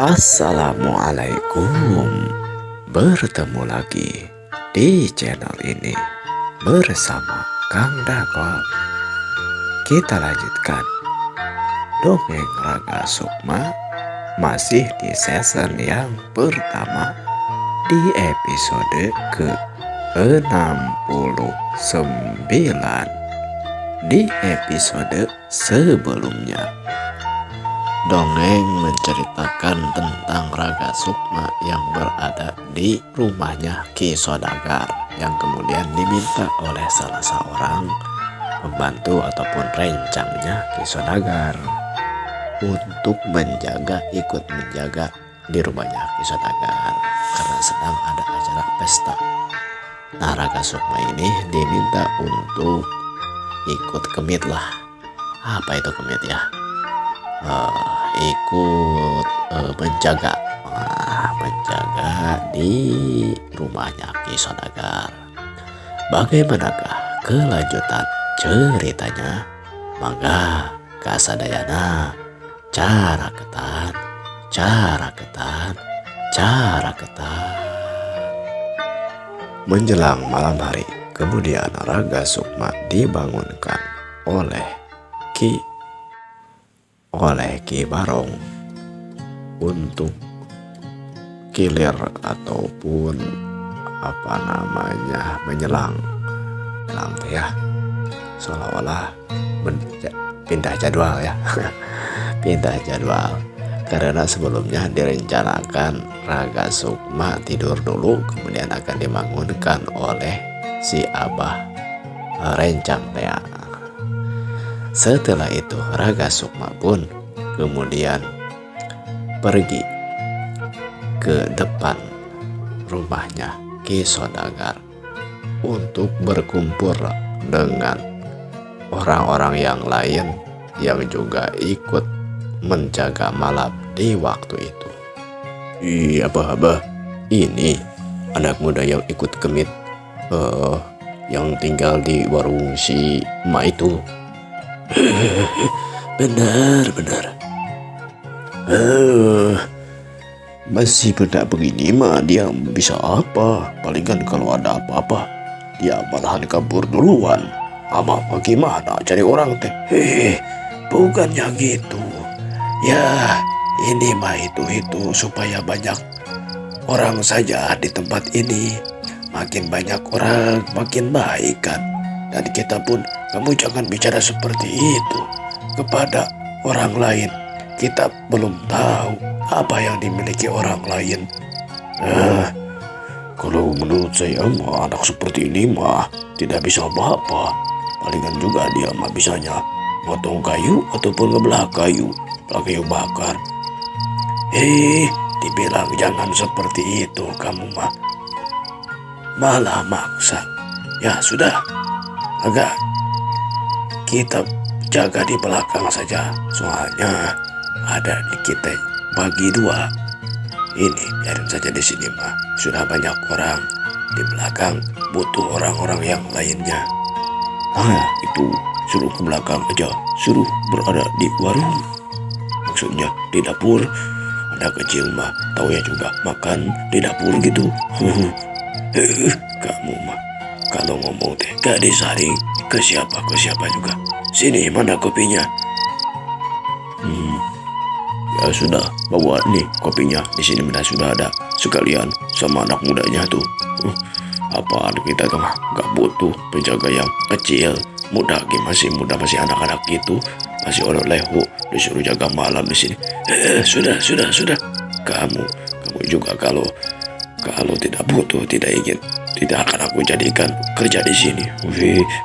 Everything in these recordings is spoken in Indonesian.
Assalamualaikum. Bertemu lagi di channel ini bersama Kang Dakol. Kita lanjutkan dongeng Raga Sukma masih di season yang pertama di episode ke-69. Di episode sebelumnya, dongeng menceritakan tentang Raga Sukma yang berada di rumahnya Ki Sodagar yang kemudian diminta oleh salah seorang pembantu ataupun rencangnya Ki Sodagar untuk ikut menjaga di rumahnya Ki Sodagar karena sedang ada acara pesta. Nah, Raga Sukma ini diminta untuk ikut kemit lah. Apa itu kemit ya? Ikut menjaga di rumahnya Ki Sodagar. Bagaimanakah kelanjutan ceritanya? Maka kasadayana cara ketan. Menjelang malam hari, kemudian Raga Sukma dibangunkan oleh Ki Barong untuk kilir ataupun menyelang ya, seolah-olah pindah jadwal ya. Pindah jadwal karena sebelumnya direncanakan Raga Sukma tidur dulu, kemudian akan dibangunkan oleh si Abah rencang ya. Setelah itu Raga Sukma pun kemudian pergi ke depan rumahnya Ki Sodagar untuk berkumpul dengan orang-orang yang lain yang juga ikut menjaga malam di waktu itu. Iya Abah, ini anak muda yang ikut kemit yang tinggal di warung si emak itu. Benar. Masih benda begini mah dia bisa apa? Palingan kalau ada apa-apa dia malahan kabur duluan. Ama bagaimana cari orang teh? Bukannya gitu. Ya, ini mah itu supaya banyak orang saja di tempat ini. Makin banyak orang makin baik kan. Dan kita pun, kamu jangan bicara seperti itu kepada orang lain. Kita belum tahu apa yang dimiliki orang lain. Kalau menurut saya mah anak seperti ini mah tidak bisa apa-apa. Palingan juga dia mah bisanya motong kayu ataupun ngebelah kayu bakar. Dibilang jangan seperti itu, kamu mah malah maksa. Ya sudah, agak kita jaga di belakang saja, soalnya ada di kita bagi dua. Ini biarin saja di sini mah, sudah banyak orang di belakang, butuh orang-orang yang lainnya. Itu suruh ke belakang aja, suruh berada di warung, maksudnya di dapur. Ada kecil mah tahu ya juga makan di dapur gitu. Kamu mah kalau ngomong teh gak disaring ke siapa juga. Sini, mana kopinya? Ya sudah, bawa nih kopinya. Di sini sudah ada sekalian sama anak mudanya tuh. Apaan kita mah gak butuh penjaga yang kecil. Masih muda, masih anak-anak gitu, masih orang lehu disuruh jaga malam di sini. Sudah. Kamu juga kalau tidak butuh, tidak ingin, tidak akan aku jadikan kerja di sini.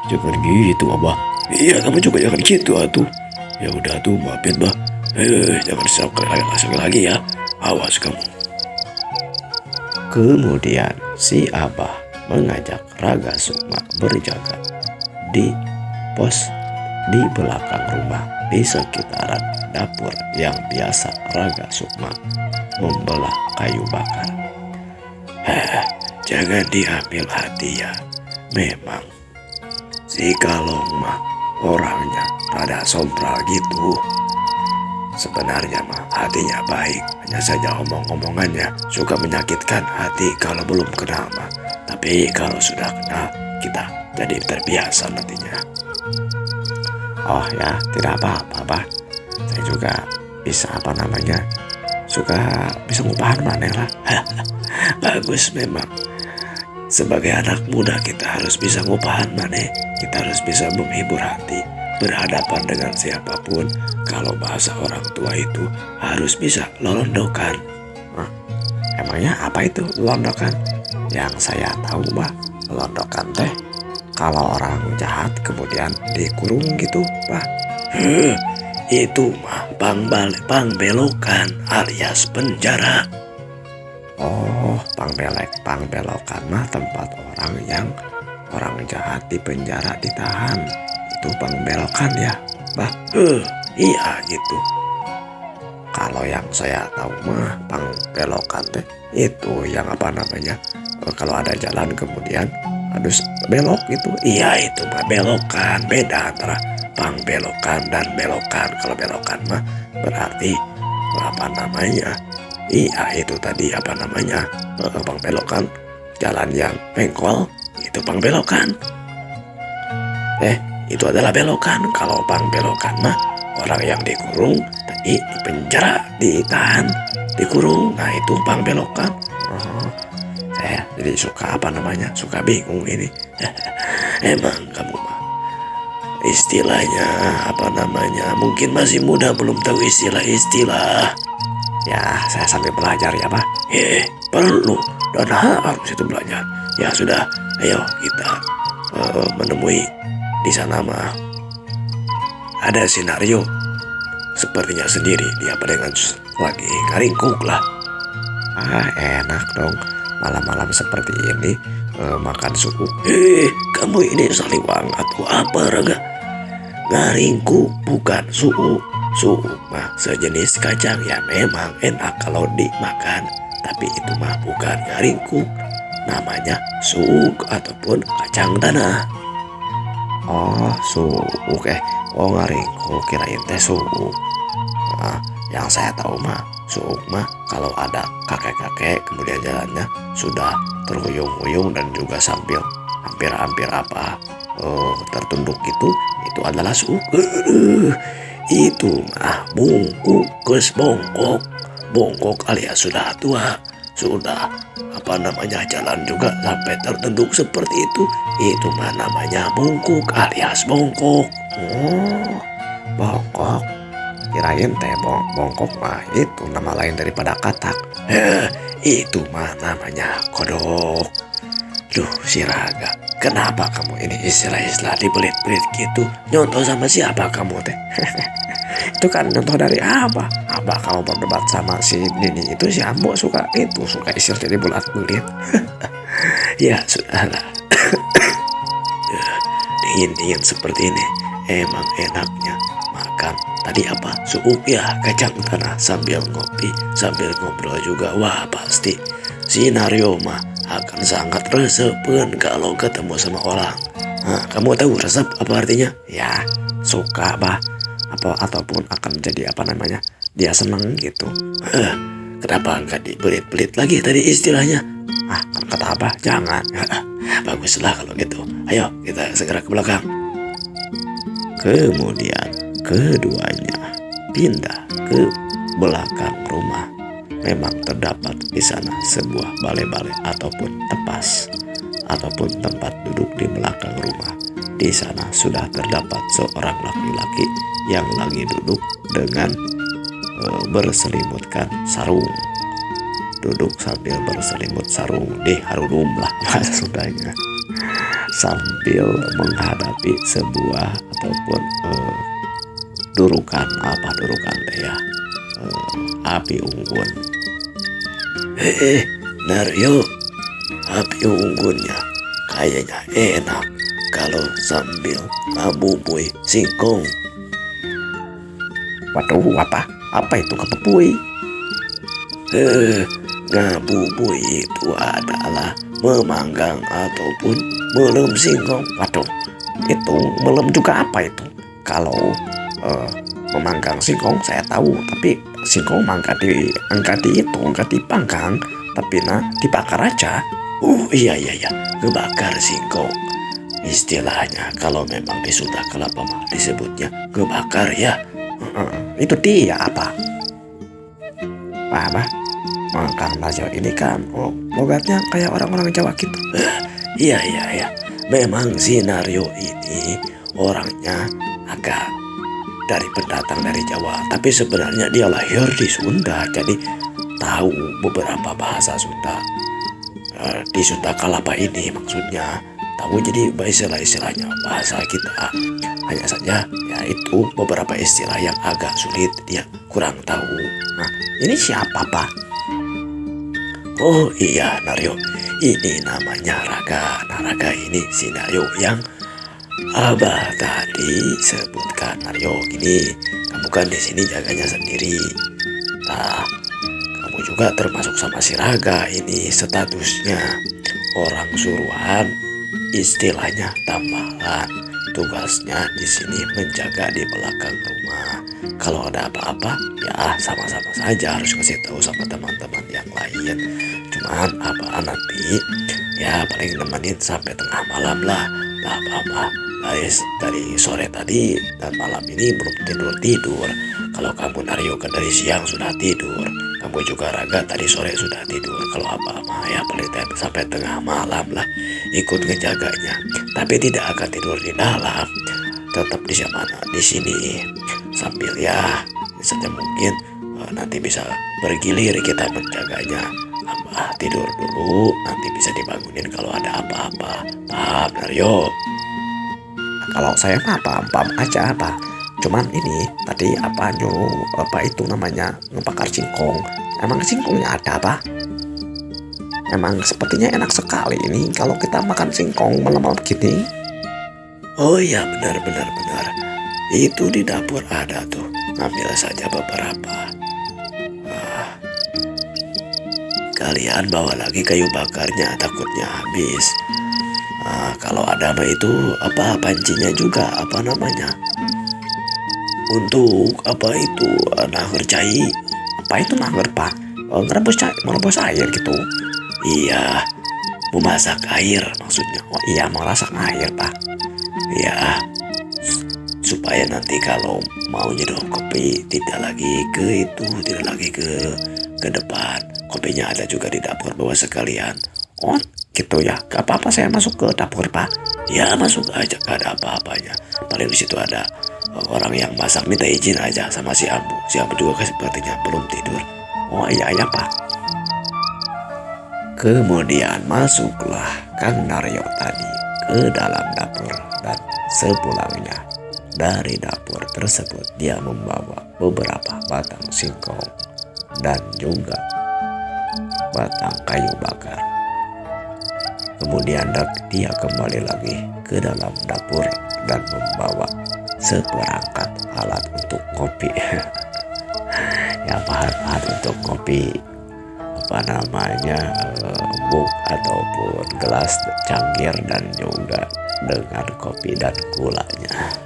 Jangan gitu Abah. Iya, kamu juga jangan gitu atuh. Ya udah tuh, maafin Bah. Jangan sekali lagi ya. Awas kamu. Kemudian si Abah mengajak Raga Sukma berjaga di pos di belakang rumah di sekitaran dapur yang biasa Raga Sukma membelah kayu bakar. Jangan diambil hati ya. Memang si Kalong mah orangnya rada sompral gitu. sebenarnya mah hatinya baik. Hanya saja omong-omongannya suka menyakitkan hati kalau belum kenal mah. Tapi kalau sudah kenal, kita jadi terbiasa nantinya. Oh ya, tidak apa-apa, Pak. Saya juga bisa suka bisa ngupahan maneh lah. Bagus memang. Sebagai anak muda kita harus bisa ngupahan maneh. Kita harus bisa menghibur hati. Berhadapan dengan siapapun. Kalau bahasa orang tua itu harus bisa lolondokan. Emangnya apa itu lolondokan? Yang saya tahu mah lolondokan teh kalau orang jahat kemudian dikurung gitu, Pak. Itu mah pangbelokan alias penjara. Oh, pangbelokan mah tempat orang jahat di penjara ditahan. Itu pangbelokan ya, Bah. Iya gitu. Kalau yang saya tahu mah pangbelokan teh itu yang kalau ada jalan kemudian harus belok gitu. Iya itu mah belokan. Beda antara pangbelokan dan belokan. Kalau belokan mah berarti iya itu tadi pangbelokan jalan yang bengkol itu pangbelokan. Itu adalah belokan. Kalau pangbelokan mah orang yang dikurung tadi di penjara, ditahan, dikurung. Nah itu pangbelokan. Saya jadi suka bingung ini. Emang kamu mah istilahnya mungkin masih muda belum tahu istilah-istilah. Ya saya sambil belajar ya Pak. Perlu dan harus itu belajar. Ya sudah, ayo kita menemui di sana mah ada skenario sepertinya sendiri. Dia dengan lagi ngaringkuk lah. Enak dong malam-malam seperti ini makan suku. Kamu ini saliwang atau apa Raga? Ngaringkuk bukan suku. Suku mah sejenis kacang yang memang enak kalau dimakan. Tapi itu mah bukan ngaringkuk. Namanya suuk ataupun kacang tanah. Oh suuk ngaringkuk kirain teh suuk. Yang saya tahu mah suuk mah kalau ada kakek-kakek kemudian jalannya sudah terhuyung-huyung dan juga sambil hampir tertunduk gitu, itu adalah suuk. Itu mah bongkok alias sudah tua, sudah jalan juga sampai tertunduk seperti itu mah namanya bungkuk alias bongkok. Bongkok kirain teh bongkok mah itu nama lain daripada katak. Itu mah namanya kodok. Duh si Raga, kenapa kamu ini istilah-istilah dibelit-belit gitu? Nyontoh sama siapa kamu teh? Itu kan nyontoh dari Abah. Abah kalau berdebat sama si Nini itu si Ambo suka istilah jadi bulat-belit. Ya sudahlah. Dingin seperti ini emang enaknya makan tadi suuk ya, kacang tanah sambil ngopi sambil ngobrol juga. Wah pasti skenario mah akan sangat resepen kalau ketemu sama orang. Kamu tahu resep apa artinya? Ya suka bah ataupun akan jadi dia seneng gitu. Kenapa enggak dibelit-belit lagi tadi istilahnya? Kan kata Abah jangan. Baguslah kalau gitu. Ayo kita segera ke belakang. Kemudian keduanya pindah ke belakang rumah. Memang terdapat di sana sebuah balai-balai ataupun tepas ataupun tempat duduk di belakang rumah. Di sana sudah terdapat seorang laki-laki yang lagi duduk dengan berselimutkan sarung. Duduk sambil berselimut sarung di harudum lah bahasa Sundanya. Sambil menghadapi sebuah ataupun durukan teh ya. Api unggun. Naryo, api unggunnya kayaknya enak kalau sambil ngabubui singkong. Waduh, apa itu kepepui? Ngabubui itu adalah memanggang ataupun melem singkong. Waduh, itu melem juga apa itu? Kalau memanggang singkong saya tahu, tapi singkong angkat dipanggang, tapi dibakar aja. Iya, ngebakar singkong. Istilahnya kalau memang di Sunda Kelapa mah disebutnya ngebakar ya. Itu dia apa? Apa? Kang Naryo ini kan logatnya kayak orang-orang Jawa gitu. Iya. Memang si Naryo ini orangnya agak dari pendatang dari Jawa, tapi sebenarnya dia lahir di Sunda, jadi tahu beberapa bahasa Sunda. Di Sunda Kelapa ini maksudnya tahu, jadi istilahnya bahasa kita. Hanya saja ya itu beberapa istilah yang agak sulit dia kurang tahu. Nah, ini siapa, Pak? Oh iya, Naryo, ini namanya Raga. Nah, Raga ini si Naryo yang Abah tadi sebutkan. Naryo, ini kamu kan di sini jaganya sendiri. Nah, kamu juga termasuk sama si Raga ini, statusnya orang suruhan, istilahnya tambahan. Tugasnya di sini menjaga di belakang rumah. Kalau ada apa-apa, ya sama-sama saja harus kasih tahu sama teman-teman yang lain. Cuman apa nanti, ya paling nemenin sampai tengah malam lah. Nah, apa dari sore tadi dan malam ini belum tidur. Kalau kamu Naryo kan dari siang sudah tidur. Kamu juga Raga tadi sore sudah tidur. Kalau apa-apa ya paling sampai tengah malam lah ikut ngejaganya. Tapi tidak akan tidur di dalam, tetap di sini sambil ya saja mungkin nanti bisa bergilir kita menjaganya. Abah tidur dulu, nanti bisa dibangunin kalau ada apa-apa. Paham Naryo? Kalau saya mah paham aja, Pak. Cuman ini tadi apa itu namanya ngebakar singkong. Emang singkongnya ada, Pak? Emang sepertinya enak sekali ini kalau kita makan singkong malam-malam gini. Oh iya, benar. Itu di dapur ada tuh. Ambil saja beberapa. Kalian bawa lagi kayu bakarnya, takutnya habis. Kalau ada mah itu pancinya juga apa namanya? Untuk apa itu nahur cai. Apa itu nahur, Pak? Merebus air gitu. Iya, memasak air maksudnya. Oh iya, memasak air, Pak. Iya, supaya nanti kalau mau nyeduh kopi tidak lagi ke depan. Kopinya ada juga di dapur, bawa sekalian. Oh gitu ya, gak apa-apa saya masuk ke dapur, Pak. Ya masuk aja, gak ada apa-apanya. Paling di situ ada orang yang masak, minta izin aja sama si Ambu. Si Ambu juga sepertinya belum tidur. Oh iya Pak. Kemudian masuklah Kang Naryo tadi ke dalam dapur, dan sepulangnya dari dapur tersebut dia membawa beberapa batang singkong dan juga batang kayu bakar. Kemudian dia kembali lagi ke dalam dapur dan membawa seperangkat alat untuk kopi. Ya, bahan-bahan untuk kopi, apa namanya, mug ataupun gelas cangkir, dan juga dengan kopi dan gulanya.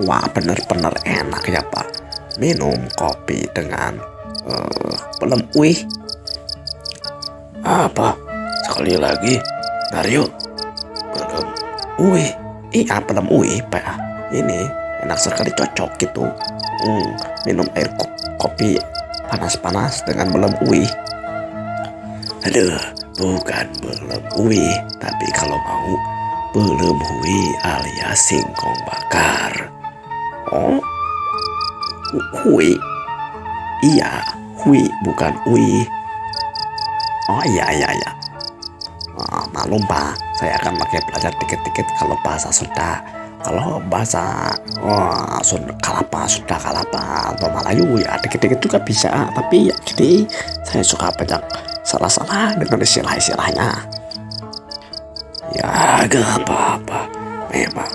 Wah, bener-bener enak ya, Pak. Minum kopi dengan pelem uih. Apa? Sekali lagi, Naryo. Pelem uih. Iya, pelem uih, Pak. Ini enak sekali, cocok gitu. Minum air kopi panas-panas dengan belem uih. Aduh, bukan belem uih, tapi kalau mau belum hui alias singkong bakar. Oh, hui. Iya, hui bukan ui. Oh iya. Maklum, Pak, saya akan pakai belajar dikit-dikit kalau bahasa Sunda. Kalau bahasa Sunda Kalapa atau Melayu ya dikit-dikit juga bisa. Tapi ya jadi saya suka banyak salah-salah dengan istilah-istilahnya. Ya gak apa-apa. Memang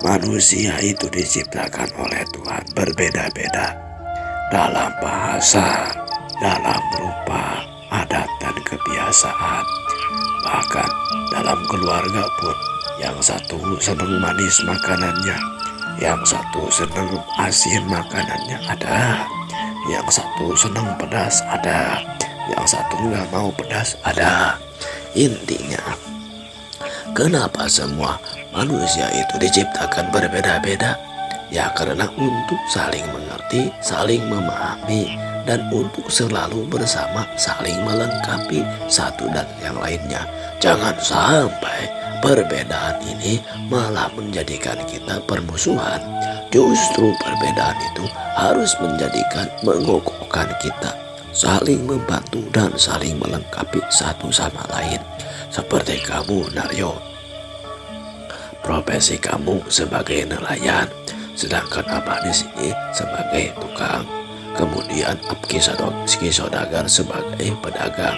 manusia itu diciptakan oleh Tuhan berbeda-beda dalam bahasa, dalam rupa, adat dan kebiasaan. Bahkan dalam keluarga pun, yang satu senang manis makanannya, Yang satu senang asin makanannya ada. Yang satu senang pedas ada. Yang satu nggak mau pedas ada. Intinya, kenapa semua manusia itu diciptakan berbeda-beda? Ya karena untuk saling mengerti, saling memahami, dan untuk selalu bersama saling melengkapi satu dan yang lainnya. Jangan sampai perbedaan ini malah menjadikan kita permusuhan. Justru perbedaan itu harus mengokohkan kita, saling membantu dan saling melengkapi satu sama lain. Seperti kamu, Naryo, profesi kamu sebagai nelayan, sedangkan Abah di sini sebagai tukang. Kemudian Ki Sodagar sebagai pedagang,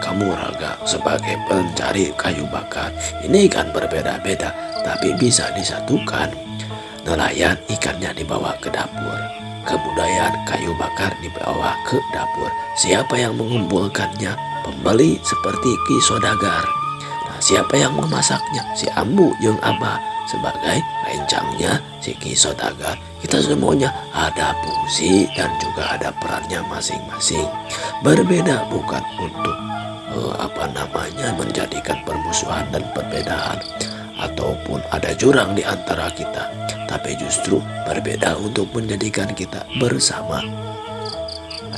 kamu Raga sebagai pencari kayu bakar. Ini kan berbeda-beda, tapi bisa disatukan. Nelayan ikannya dibawa ke dapur, kebudayaan kayu bakar dibawa ke dapur. Siapa yang mengumpulkannya? Pembeli seperti Ki Sodagar. Nah, siapa yang memasaknya? Si Ambu jeung Abah sebagai rencangnya si Ki Sodagar. Kita semuanya ada fungsi dan juga ada perannya masing-masing. Berbeda bukan untuk menjadikan permusuhan dan perbedaan ataupun ada jurang di antara kita, tapi justru berbeda untuk menjadikan kita bersama.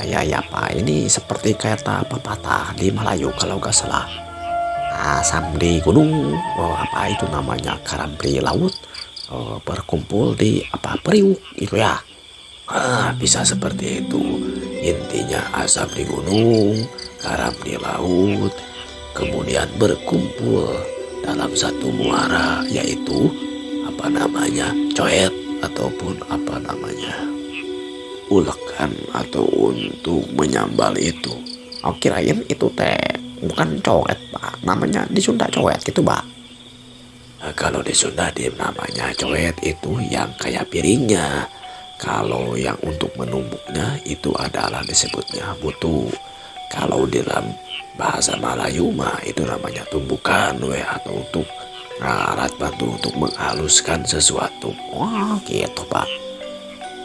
Ya Pak, ini seperti kata pepatah di Melayu kalau gak salah. Asam di gunung, apa itu namanya, garam di laut, berkumpul di periuk itu ya. Bisa seperti itu. Intinya asam di gunung, garam di laut, kemudian berkumpul dalam satu muara, yaitu coet ataupun ulekan atau untuk menyambal itu. Kirain itu teh bukan coet Pak, namanya di Sunda coet gitu Pak. Kalau di Sunda namanya coet itu yang kayak piringnya. Kalau yang untuk menumbuknya itu adalah disebutnya butu. Kalau dalam bahasa Melayu mah itu namanya tumbukan atau untuk alat bantu untuk menghaluskan sesuatu. Gitu Pak.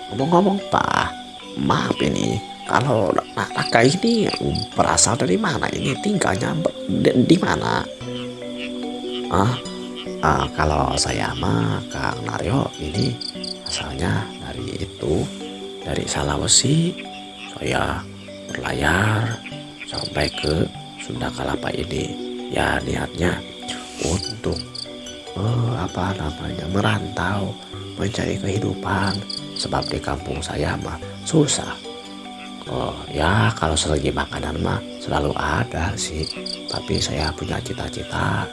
Ngomong-ngomong Pak, maaf ini, kalau Raka ini berasal dari mana? Ini tinggalnya di mana? Kalau saya mah Kang Naryo ini asalnya dari Sulawesi. Saya berlayar sampai ke Sunda Kelapa ini. Ya niatnya untuk merantau mencari kehidupan, sebab di kampung saya mah susah. Ya kalau segi makanan mah selalu ada sih, tapi saya punya cita-cita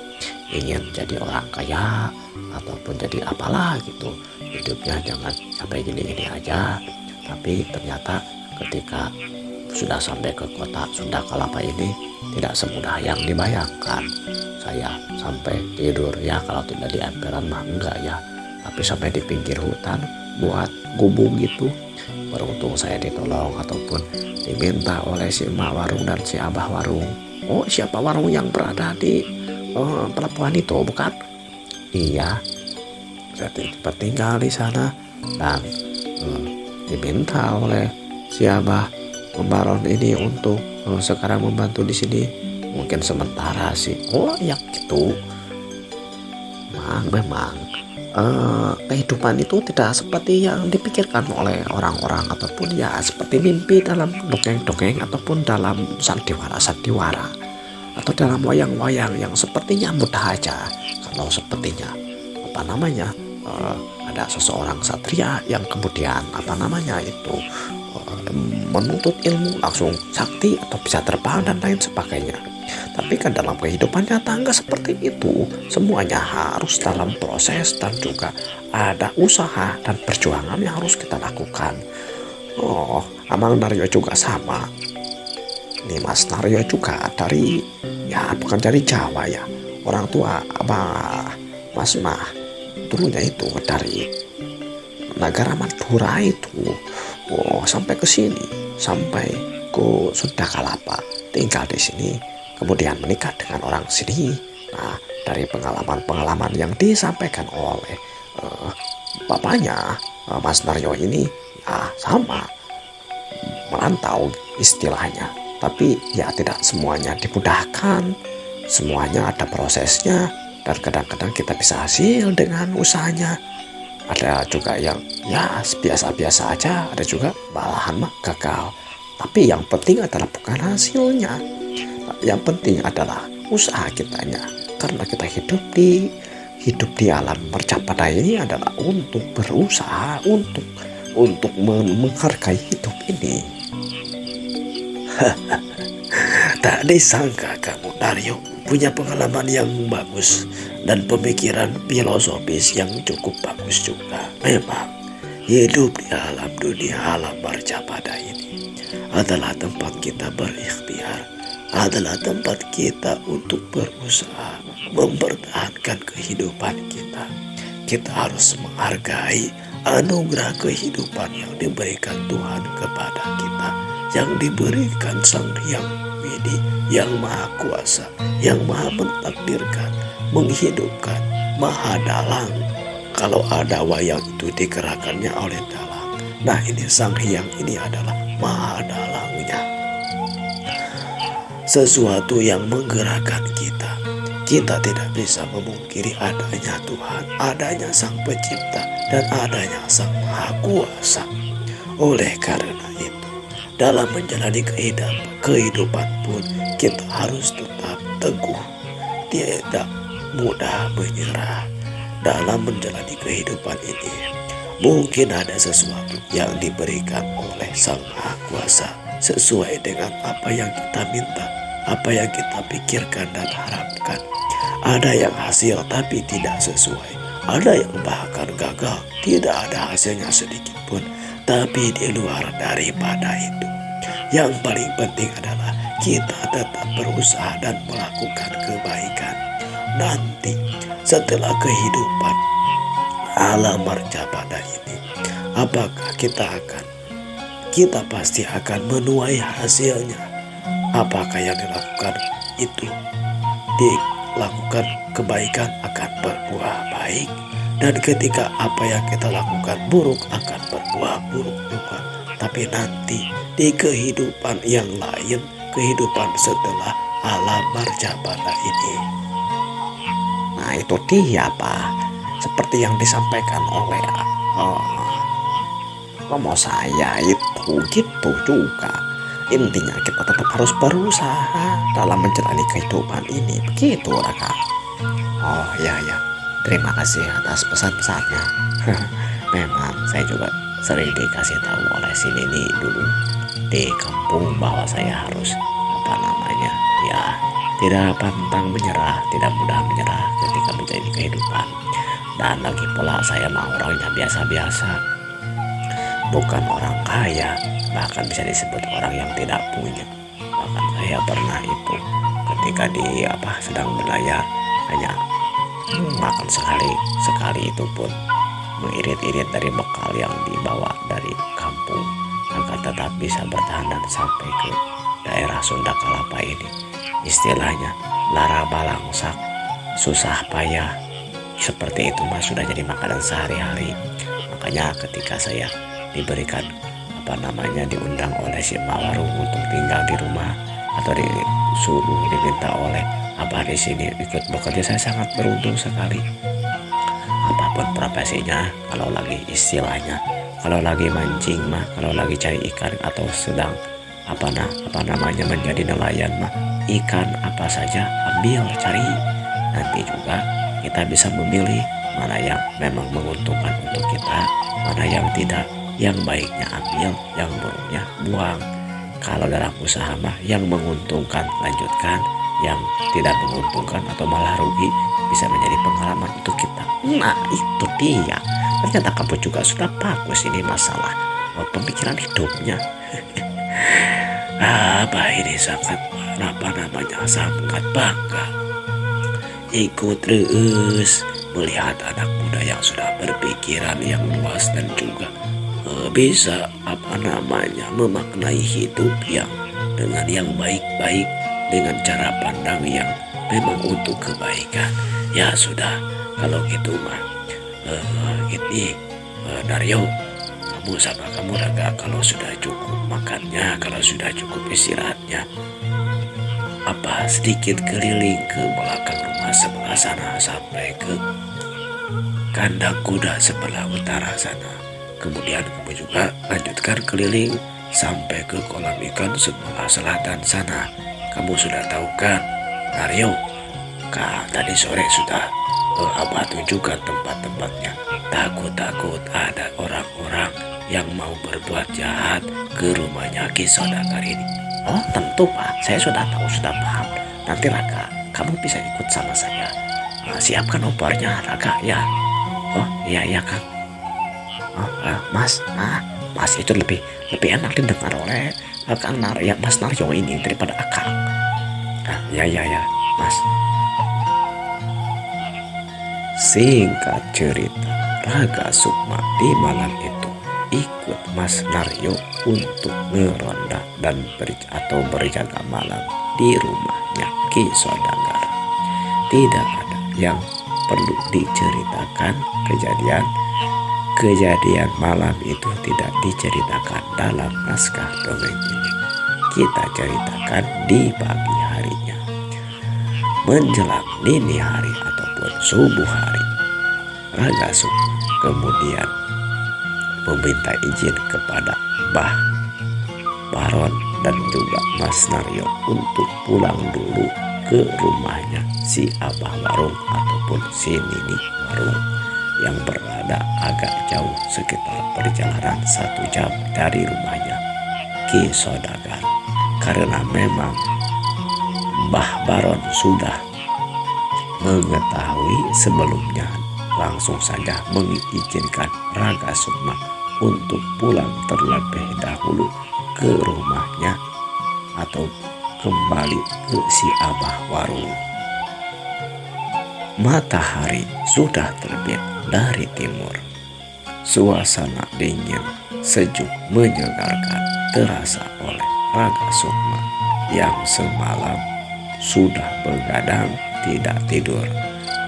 ingin jadi orang kaya ataupun jadi apalah gitu. Hidupnya jangan sampai gini-gini aja. Tapi ternyata ketika sudah sampai ke kota Sunda Kelapa ini tidak semudah yang dibayangkan. Saya sampai tidur ya, kalau tidak di emperan mah enggak ya, tapi sampai di pinggir hutan buat gubung gitu. Beruntung saya ditolong ataupun diminta oleh si emak warung dan si abah warung. Siapa warung yang berada di pelabuhan itu bukan? Iya, saya tinggal di sana dan diminta oleh si abah Baron ini untuk sekarang membantu di sini mungkin sementara sih. Ya gitu. Memang kehidupan itu tidak seperti yang dipikirkan oleh orang-orang ataupun ya seperti mimpi dalam dongeng-dongeng ataupun dalam sandiwara-sandiwara atau dalam wayang-wayang yang sepertinya mudah aja. Kalau sepertinya ada seseorang satria yang kemudian menuntut ilmu langsung sakti atau bisa terbang dan lain sebagainya. Tapi kan dalam kehidupan nyata nggak seperti itu. Semuanya harus dalam proses dan juga ada usaha dan perjuangan yang harus kita lakukan. Abang Naryo juga sama. Ini Mas Naryo juga bukan dari Jawa ya. Orang tua Abah Mas mah dulunya itu dari negara Madura itu. Sampai ke sini, sampai ke Sunda Kelapa, tinggal di sini, kemudian menikah dengan orang sini. Nah, dari pengalaman-pengalaman yang disampaikan oleh bapaknya Mas Naryo ini ya sama merantau istilahnya. Tapi ya tidak semuanya dimudahkan, semuanya ada prosesnya, dan kadang-kadang kita bisa hasil dengan usahanya. Ada juga yang ya biasa-biasa aja, ada juga malahan mah gagal. Tapi yang penting adalah bukan hasilnya, yang penting adalah usaha kitanya. Karena kita hidup di alam mercapada ini adalah untuk berusaha, untuk menghargai hidup ini. Tak disangka kamu, Naryo, punya pengalaman yang bagus dan pemikiran filosofis yang cukup bagus juga. Memang hidup di alam dunia, alam marcapada ini adalah tempat kita berikhtiar, adalah tempat kita untuk berusaha mempertahankan kehidupan kita. Kita harus menghargai anugerah kehidupan yang diberikan Tuhan kepada kita, yang diberikan Sang Hyang Widi, yang Maha Kuasa, yang Maha mentakdirkan, menghidupkan, Maha Dalang. Kalau ada wayang itu digerakkannya oleh dalang. Nah, ini Sang Hyang ini adalah Maha Dalangnya. Sesuatu yang menggerakkan kita. Kita tidak bisa memungkiri adanya Tuhan, adanya Sang Pencipta, dan adanya Sang Maha Kuasa. Oleh karena itu, dalam menjalani kehidupan pun kita harus tetap teguh, tidak mudah menyerah dalam menjalani kehidupan ini. Mungkin ada sesuatu yang diberikan oleh Sang Maha Kuasa sesuai dengan apa yang kita minta, apa yang kita pikirkan dan harapkan. Ada yang hasil tapi tidak sesuai, ada yang bahkan gagal, tidak ada hasilnya sedikit pun. Tapi di luar daripada itu, yang paling penting adalah kita tetap berusaha dan melakukan kebaikan. Nanti setelah kehidupan alam marcapada ini, apakah kita pasti akan menuai hasilnya? Apakah yang dilakukan itu dilakukan kebaikan akan berbuah baik, dan ketika apa yang kita lakukan buruk akan berbuah buruk juga. Tapi nanti di kehidupan yang lain, kehidupan setelah alam marcapada ini, Nah itu dia Pak, seperti yang disampaikan oleh romo saya itu gitu juga. Intinya kita tetap harus berusaha dalam menjalani kehidupan ini. Begitu Raka. Oh ya, terima kasih atas pesan-pesannya. Memang saya juga sering dikasih tahu oleh si Nini dulu di kampung bahwa saya harus ya tidak pantang menyerah, tidak mudah menyerah ketika menjalani kehidupan. Dan lagi pula saya mah orangnya biasa-biasa, bukan orang kaya, bahkan bisa disebut orang yang tidak punya. Bahkan saya pernah itu ketika sedang berlayar hanya makan sekali itu pun mengirit-irit dari bekal yang dibawa dari kampung agar tetap bisa bertahan dan sampai ke daerah Sunda Kelapa ini. Istilahnya lara balangsak, susah payah, seperti itu mas sudah jadi makanan sehari-hari. Makanya ketika saya diberikan diundang oleh si Mawarung untuk tinggal di rumah atau disuruh diminta oleh abah di sini ikut bekerja, saya sangat beruntung sekali. Apapun profesinya, kalau lagi istilahnya, kalau lagi mancing mah, kalau lagi cari ikan atau sedang menjadi nelayan mah, ikan apa saja ambil cari. Nanti juga kita bisa memilih mana yang memang menguntungkan untuk kita, mana yang tidak. Yang baiknya ambil, yang buruknya buang. Kalau dalam usaha mah yang menguntungkan lanjutkan, yang tidak menguntungkan atau malah rugi bisa menjadi pengalaman untuk kita. Nah itu dia, ternyata kamu juga sudah bagus ini masalah pemikiran hidupnya. Abah ini sangat sangat bangga ikut terus melihat anak muda yang sudah berpikiran yang luas dan juga bisa memaknai hidup yang dengan yang baik-baik, dengan cara pandang yang memang untuk kebaikan. Ya sudah, kalau gitu mah ini Daryo, kamu sama kamu Raga kalau sudah cukup makannya, kalau sudah cukup istirahatnya, apa sedikit keliling ke belakang rumah sebelah sana sampai ke kandang kuda sebelah utara sana. Kemudian kamu juga lanjutkan keliling sampai ke kolam ikan sebelah selatan sana. Kamu sudah tahu kan, Daryo? Tadi sore sudah Abah tunjukkan tempat-tempatnya. Takut-takut ada orang-orang yang mau berbuat jahat ke rumahnya Ki Sodagar ini. Oh tentu Pak, saya sudah tahu, sudah paham. Nanti Raga, kamu bisa ikut sama saya. Siapkan opornya Raga ya. Oh iya Kang. Oh, Mas itu lebih enak didengar oleh Kang Mas Naryo ini daripada Akang. Ya Mas. Singkat cerita, Raga Sukma di malam itu ikut Mas Naryo untuk ngeronda dan berjaga malam di rumahnya Ki Sodagar. Tidak ada yang perlu diceritakan, kejadian malam itu tidak diceritakan dalam naskah dongeng ini. Kita ceritakan di pagi harinya. Menjelang dini hari ataupun subuh hari, Raga Sukma kemudian meminta izin kepada Mbah Baron dan juga Mas Naryo untuk pulang dulu ke rumahnya si Abah Warung ataupun si Nini Warung yang berada agak jauh, sekitar perjalanan 1 jam dari rumahnya Ki Sodagar. Karena memang Mbah Baron sudah mengetahui sebelumnya, langsung saja mengizinkan Raga Sukma untuk pulang terlebih dahulu ke rumahnya atau kembali ke si Abah Warung. Matahari sudah terbit dari timur. Suasana dingin, sejuk, menyegarkan terasa oleh Raga Sukma yang semalam sudah begadang tidak tidur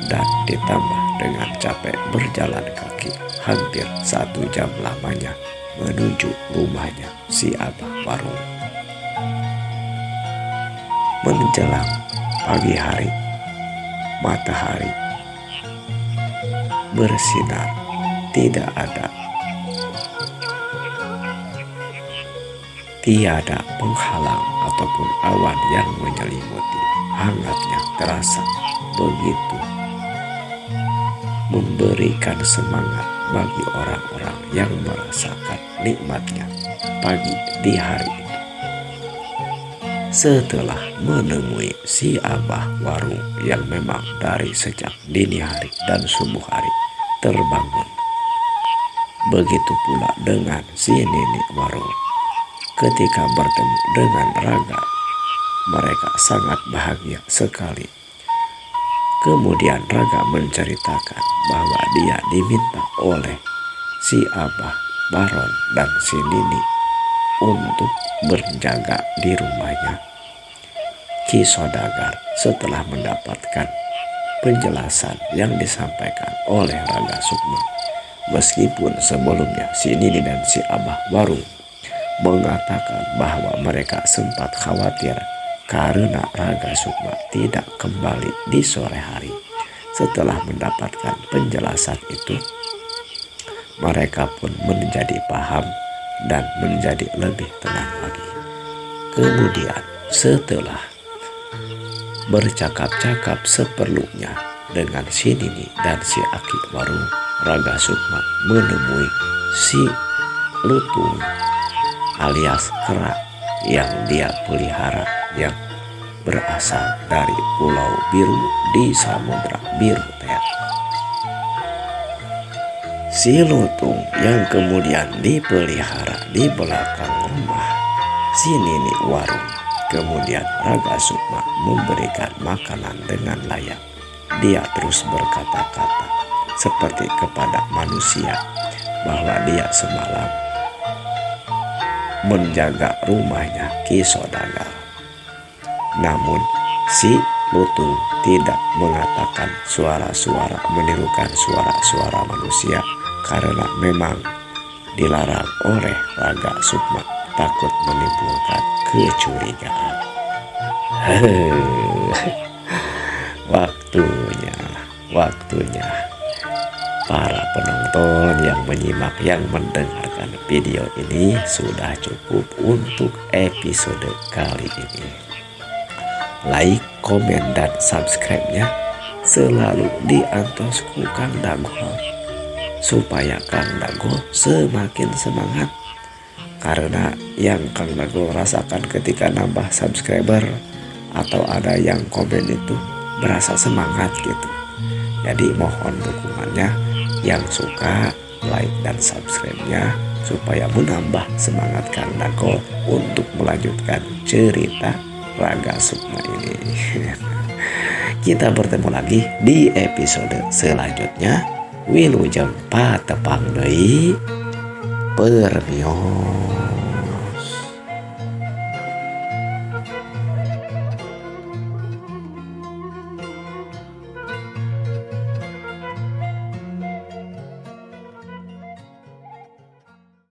dan ditambah dengan capek berjalan kaki hampir 1 jam lamanya menuju rumahnya si Abah Warung. Menjelang pagi hari, matahari bersinar, tiada penghalang ataupun awan yang menyelimuti. Hangatnya terasa begitu memberikan semangat bagi orang-orang yang merasakan nikmatnya pagi di hari itu. Setelah menemui si Abah Warung yang memang dari sejak dini hari dan subuh hari terbangun. Begitu pula dengan si Nini Warung. Ketika bertemu dengan Raga, mereka sangat bahagia sekali. Kemudian Raga menceritakan bahwa dia diminta oleh si Abah Baron dan si Nini untuk berjaga di rumahnya Ki Sodagar. Setelah mendapatkan penjelasan yang disampaikan oleh Raga Sukma, meskipun sebelumnya si Nini dan si Abah Warung mengatakan bahwa mereka sempat khawatir karena Raga Sukma tidak kembali di sore hari. Setelah mendapatkan penjelasan itu, mereka pun menjadi paham dan menjadi lebih tenang lagi. Kemudian setelah bercakap-cakap seperlunya dengan si Nini dan si Aki Warung, Raga Sukma menemui si Lutung alias kera yang dia pelihara, yang berasal dari Pulau Biru di Samudra Biru Teh. Si Lutung yang kemudian dipelihara di belakang rumah si Nini Warung. Kemudian Raga Sukma memberikan makanan dengan layak. Dia terus berkata-kata seperti kepada manusia bahwa dia semalam menjaga rumahnya Ki Sodagar. Namun si Lutung tidak mengatakan suara-suara, menirukan suara-suara manusia karena memang dilarang oleh Raga Sukma, takut menimbulkan kecurigaan. Waktunya para penonton yang menyimak, yang mendengarkan video ini sudah cukup untuk episode kali ini. Like, komen, dan subscribe-nya selalu diantosku Kang Dagol, supaya Kang Dagol semakin semangat. Karena yang Kang Dagol rasakan ketika nambah subscriber atau ada yang komen itu berasa semangat gitu. Jadi mohon dukungannya, yang suka like dan subscribe-nya supaya menambah semangat Kang Dagol untuk melanjutkan cerita Raga Sukma ini. Kita bertemu lagi di episode selanjutnya. Wilujeng patepang deui permios.